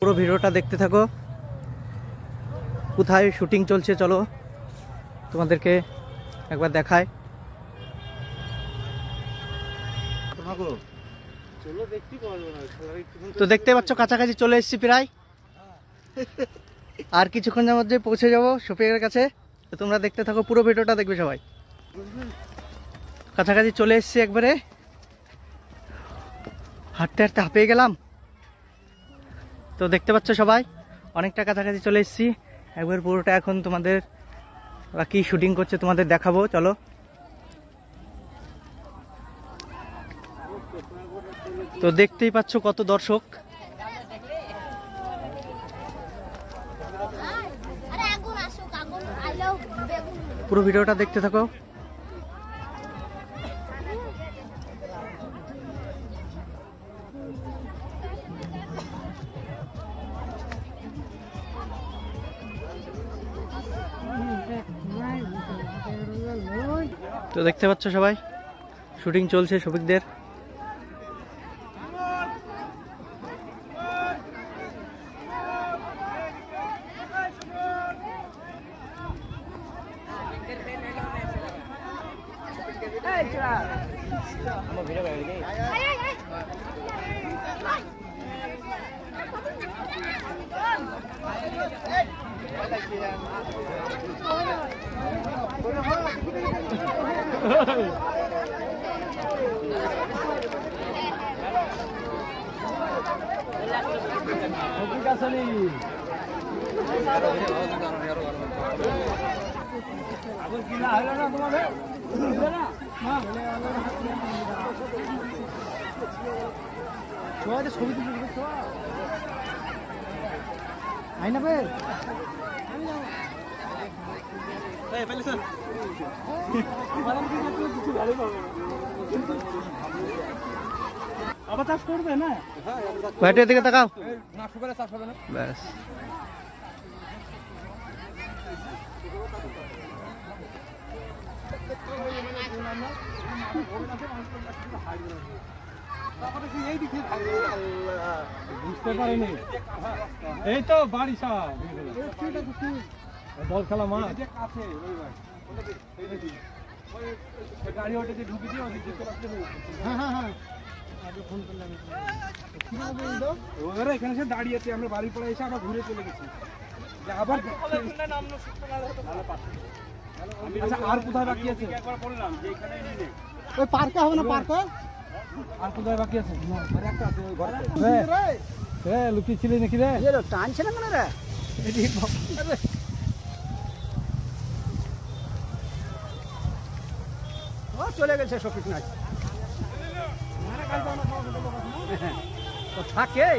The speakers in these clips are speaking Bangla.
পুরো ভিডিওটা দেখতে থাকো। কোথায় শুটিং চলছে চলো তোমাদেরকে একবার দেখায়। তো দেখতে পাচ্ছ কাছাকাছি চলে এসেছি প্রায়, আর কিছুক্ষণের মধ্যে পৌঁছে যাবো শফিকের কাছে। তো তোমরা দেখতে থাকো, পুরো ভিডিওটা দেখবে সবাই। কাছাকাছি চলে এসেছি একবারে, হাঁটতে হাঁটতে হাঁপিয়ে গেলাম। তো দেখতে পাচ্ছ সবাই অনেকটা কাছাকাছি চলে এসেছি একবার। পুরোটা এখন তোমাদের কি শুটিং করছে তোমাদের দেখাবো চলো। তো দেখতেই পাচ্ছ কত দর্শক। পুরো ভিডিওটা দেখতে থাকো। তো দেখতে পাচ্ছ সবাই শুটিং চলছে শফিকদের। আবার চাষ করবে না, ভাইটার দিকে তাকাও ব্যাস। বুঝতে পারিনি, এই তো বাড়ি সাহেব বল খেলা মাঠ গাড়ি ওটাতে ঢুকে দিয়ে এখানে সে দাঁড়িয়েছে, আমরা বাড়ি পড়ে এসে আবার ঘুরে চলে গেছি। আবার আর কোথায় বাকি আছে? ওই পার্কে হবে না, পার্কে আর কোথায় বাকি আছে? লুকিয়েছিলি নাকি রে? টানছে না কেন রে? চলে গেছে শফিক নাচ থাকে।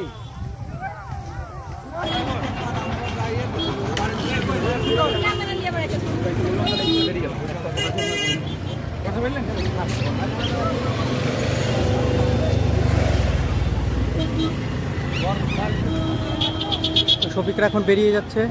শফিকরা এখন বেরিয়ে যাচ্ছে।